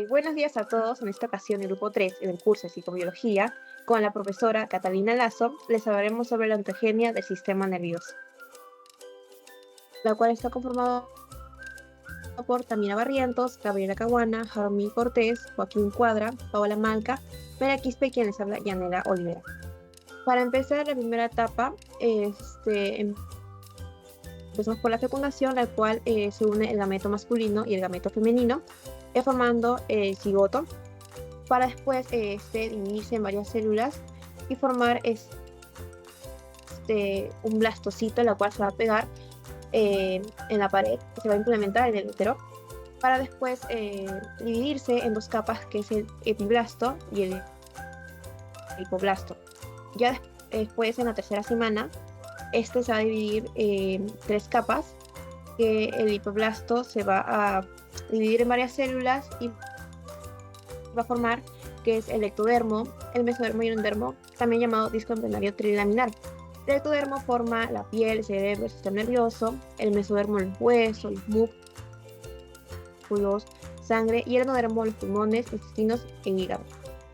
Buenos días a todos. En esta ocasión, el grupo 3 del curso de psicobiología, con la profesora Catalina Lazo, les hablaremos sobre la ontogenia del sistema nervioso, la cual está conformada por Tamira Barrientos, Gabriela Caguana, Jaromí Cortés, Joaquín Cuadra, Paola Malca, María Quispe y quien les habla, Yanela Olivera. Para empezar la primera etapa, empezamos por la fecundación, la cual se une el gameto masculino y el gameto femenino, formando el cigoto, para después dividirse en varias células y formar un blastocito, la cual se va a pegar en la pared, se va a implementar en el útero, para después dividirse en dos capas, que es el epiblasto y el hipoblasto. Ya después, en la tercera semana, se va a dividir en tres capas, que el hipoblasto se va a dividir en varias células y va a formar, que es el ectodermo, el mesodermo y el endodermo, también llamado disco embrionario trilaminar. El ectodermo forma la piel, el cerebro, el sistema nervioso; el mesodermo los huesos, los músculos, sangre; y el endodermo los pulmones, intestinos e hígado.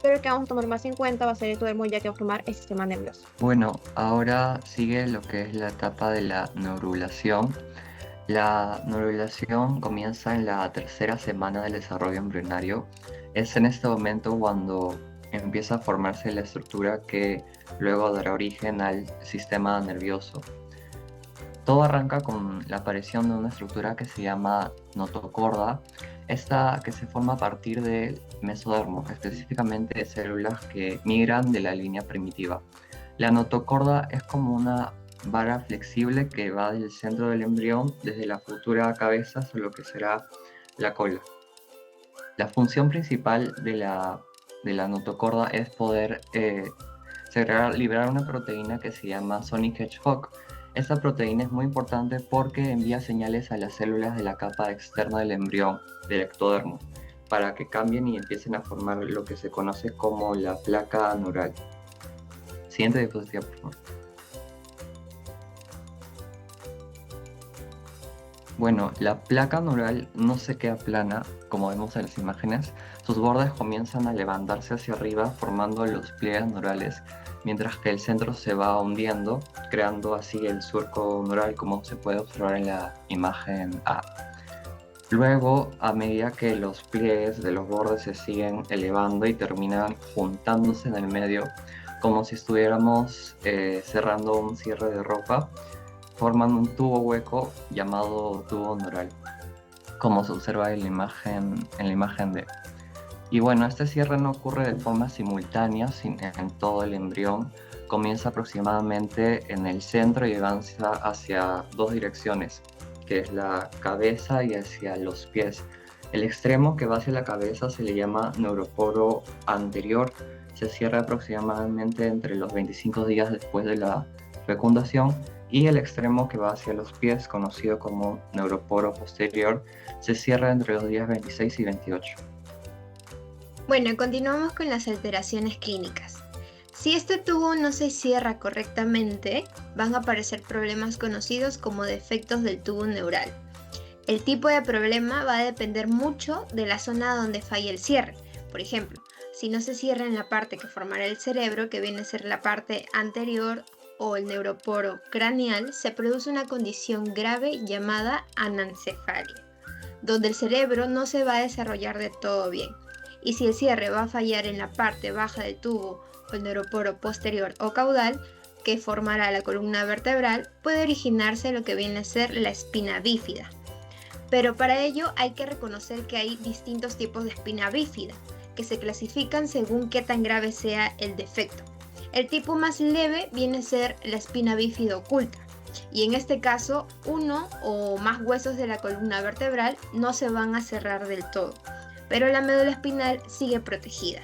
Pero el que vamos a tomar más en cuenta va a ser el ectodermo, ya que va a formar el sistema nervioso. Bueno, ahora sigue lo que es la etapa de la neurulación. La neurulación comienza en la tercera semana del desarrollo embrionario. Es en este momento cuando empieza a formarse la estructura que luego dará origen al sistema nervioso. Todo arranca con la aparición de una estructura que se llama notocorda, esta que se forma a partir del mesodermo, específicamente de células que migran de la línea primitiva. La notocorda es como una vara flexible que va del centro del embrión desde la futura cabeza hasta lo que será la cola. La función principal de la notocorda es poder liberar una proteína que se llama Sonic Hedgehog. Esta proteína es muy importante porque envía señales a las células de la capa externa del embrión, del ectodermo, para que cambien y empiecen a formar lo que se conoce como la placa neural. Siguiente diapositiva, por favor. Bueno, la placa neural no se queda plana, como vemos en las imágenes. Sus bordes comienzan a levantarse hacia arriba, formando los pliegues neurales, mientras que el centro se va hundiendo, creando así el surco neural, como se puede observar en la imagen A. Luego, a medida que los pliegues de los bordes se siguen elevando y terminan juntándose en el medio, como si estuviéramos cerrando un cierre de ropa, forman un tubo hueco llamado tubo neural, como se observa en la imagen D. Y bueno, este cierre no ocurre de forma simultánea en todo el embrión. Comienza aproximadamente en el centro y avanza hacia dos direcciones, que es la cabeza y hacia los pies. El extremo que va hacia la cabeza se le llama neuroporo anterior. Se cierra aproximadamente entre los 25 días después de la fecundación, y el extremo que va hacia los pies, conocido como neuroporo posterior, se cierra entre los días 26 y 28. Bueno, continuamos con las alteraciones clínicas. Si este tubo no se cierra correctamente, van a aparecer problemas conocidos como defectos del tubo neural. El tipo de problema va a depender mucho de la zona donde falla el cierre. Por ejemplo, si no se cierra en la parte que formará el cerebro, que viene a ser la parte anterior, o el neuroporo craneal, se produce una condición grave llamada anencefalia, donde el cerebro no se va a desarrollar de todo bien. Y si el cierre va a fallar en la parte baja del tubo o el neuroporo posterior o caudal, que formará la columna vertebral, puede originarse lo que viene a ser la espina bífida. Pero para ello hay que reconocer que hay distintos tipos de espina bífida, que se clasifican según qué tan grave sea el defecto. El tipo más leve viene a ser la espina bífida oculta, y en este caso uno o más huesos de la columna vertebral no se van a cerrar del todo, pero la médula espinal sigue protegida.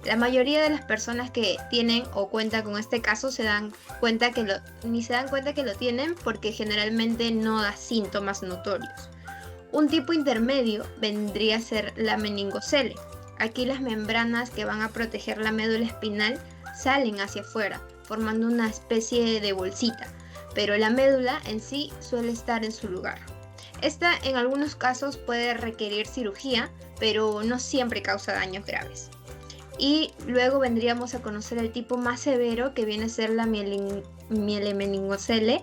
La mayoría de las personas que tienen o cuentan con este caso ni se dan cuenta que lo tienen, porque generalmente no da síntomas notorios. Un tipo intermedio vendría a ser la meningocele. Aquí las membranas que van a proteger la médula espinal salen hacia afuera, formando una especie de bolsita, pero la médula en sí suele estar en su lugar. Esta en algunos casos puede requerir cirugía, pero no siempre causa daños graves. Y luego vendríamos a conocer el tipo más severo, que viene a ser la mielomeningocele,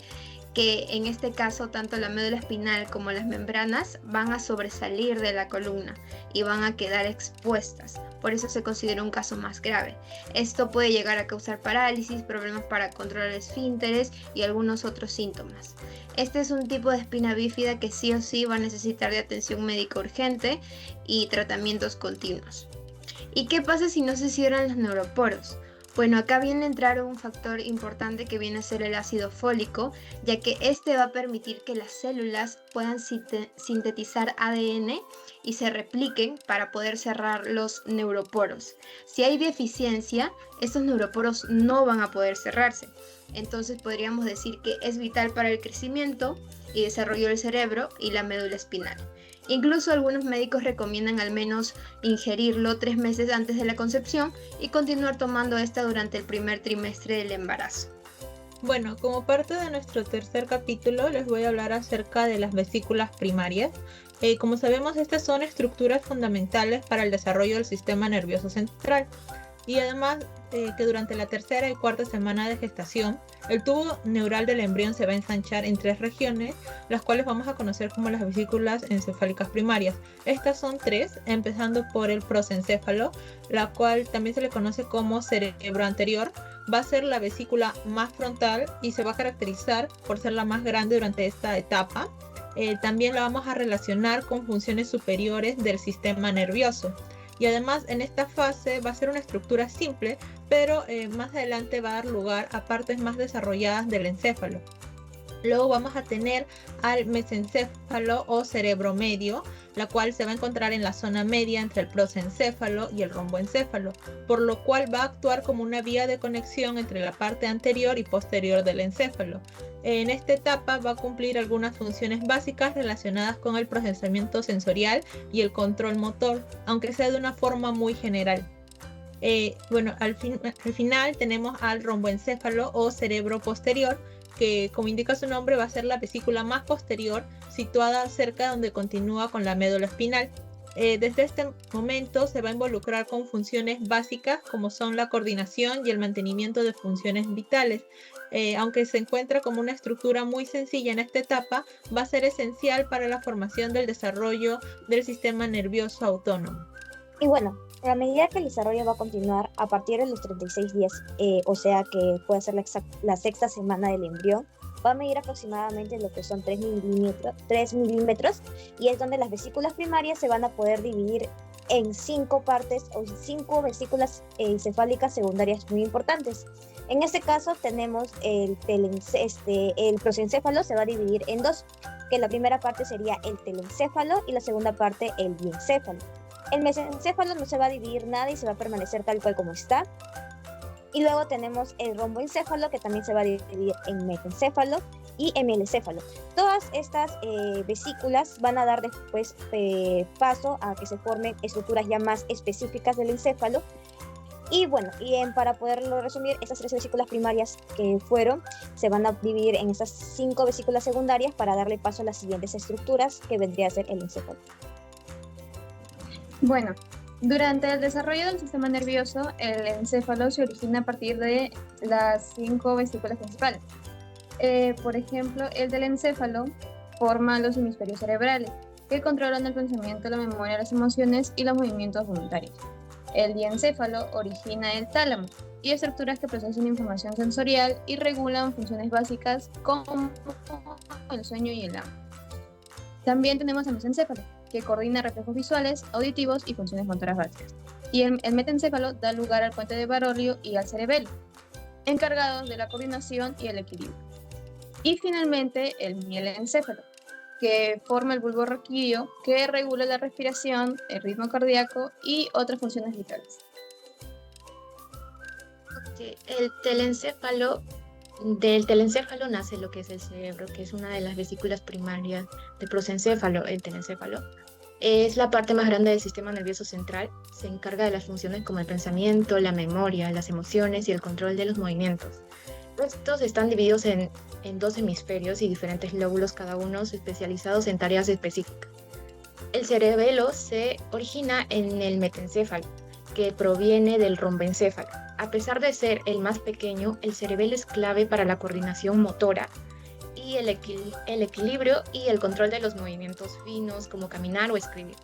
que en este caso tanto la médula espinal como las membranas van a sobresalir de la columna y van a quedar expuestas. Por eso se considera un caso más grave. Esto puede llegar a causar parálisis, problemas para controlar esfínteres y algunos otros síntomas. Este es un tipo de espina bífida que sí o sí va a necesitar de atención médica urgente y tratamientos continuos. ¿Y qué pasa si no se cierran los neuroporos? Bueno, acá viene a entrar un factor importante que viene a ser el ácido fólico, ya que este va a permitir que las células puedan sintetizar ADN y se repliquen para poder cerrar los neuroporos. Si hay deficiencia, estos neuroporos no van a poder cerrarse. Entonces podríamos decir que es vital para el crecimiento y desarrollo del cerebro y la médula espinal. Incluso algunos médicos recomiendan al menos ingerirlo 3 meses antes de la concepción y continuar tomando esta durante el primer trimestre del embarazo. Bueno, como parte de nuestro tercer capítulo les voy a hablar acerca de las vesículas primarias. Como sabemos, estas son estructuras fundamentales para el desarrollo del sistema nervioso central. Y además que durante la tercera y cuarta semana de gestación, el tubo neural del embrión se va a ensanchar en 3 regiones, las cuales vamos a conocer como las vesículas encefálicas primarias. Estas son 3, empezando por el prosencéfalo, la cual también se le conoce como cerebro anterior. Va a ser la vesícula más frontal y se va a caracterizar por ser la más grande durante esta etapa. También la vamos a relacionar con funciones superiores del sistema nervioso. Y además en esta fase va a ser una estructura simple, pero más adelante va a dar lugar a partes más desarrolladas del encéfalo. Luego vamos a tener al mesencéfalo o cerebro medio, la cual se va a encontrar en la zona media entre el prosencéfalo y el romboencéfalo, por lo cual va a actuar como una vía de conexión entre la parte anterior y posterior del encéfalo. En esta etapa va a cumplir algunas funciones básicas relacionadas con el procesamiento sensorial y el control motor, aunque sea de una forma muy general. Al final tenemos al romboencéfalo o cerebro posterior, que como indica su nombre va a ser la vesícula más posterior, situada cerca donde continúa con la médula espinal. Desde este momento se va a involucrar con funciones básicas como son la coordinación y el mantenimiento de funciones vitales. Aunque se encuentra como una estructura muy sencilla en esta etapa, va a ser esencial para la formación del desarrollo del sistema nervioso autónomo. Y bueno, a medida que el desarrollo va a continuar a partir de los 36 días, o sea que puede ser la sexta semana del embrión, va a medir aproximadamente lo que son 3 milímetros, y es donde las vesículas primarias se van a poder dividir en 5 partes o 5 vesículas encefálicas secundarias muy importantes. En este caso tenemos el prosencéfalo se va a dividir en 2, que la primera parte sería el telencéfalo y la segunda parte el diencéfalo. El mesencéfalo no se va a dividir nada y se va a permanecer tal cual como está. Y luego tenemos el romboencéfalo, que también se va a dividir en metencéfalo y en mielecéfalo. Todas estas vesículas van a dar después paso a que se formen estructuras ya más específicas del encéfalo. Y bueno, para poderlo resumir, estas 3 vesículas primarias que se van a dividir en estas 5 vesículas secundarias para darle paso a las siguientes estructuras que vendría a ser el encéfalo. Bueno, durante el desarrollo del sistema nervioso, el encéfalo se origina a partir de las 5 vesículas principales. Por ejemplo, el del encéfalo forma los hemisferios cerebrales, que controlan el pensamiento, la memoria, las emociones y los movimientos voluntarios. El diencéfalo origina el tálamo y estructuras que procesan información sensorial y regulan funciones básicas como el sueño y el hambre. También tenemos el mesencéfalo, que coordina reflejos visuales, auditivos y funciones motoras básicas. Y el metencéfalo da lugar al puente de Baroglio y al cerebelo, encargados de la coordinación y el equilibrio. Y finalmente el mielencéfalo, que forma el bulbo raquídeo, que regula la respiración, el ritmo cardíaco y otras funciones vitales. Del telencéfalo nace lo que es el cerebro, que es una de las vesículas primarias del prosencéfalo. El telencéfalo es la parte más grande del sistema nervioso central, se encarga de las funciones como el pensamiento, la memoria, las emociones y el control de los movimientos. Estos están divididos en 2 hemisferios y diferentes lóbulos, cada uno especializados en tareas específicas. El cerebelo se origina en el metencéfalo, que proviene del romboencéfalo. A pesar de ser el más pequeño, el cerebelo es clave para la coordinación motora y el equilibrio y el control de los movimientos finos como caminar o escribir.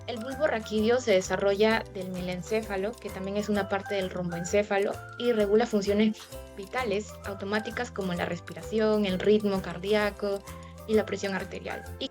El bulbo raquídeo se desarrolla del melencéfalo, que también es una parte del romboencéfalo, y regula funciones vitales automáticas como la respiración, el ritmo cardíaco y la presión arterial. Y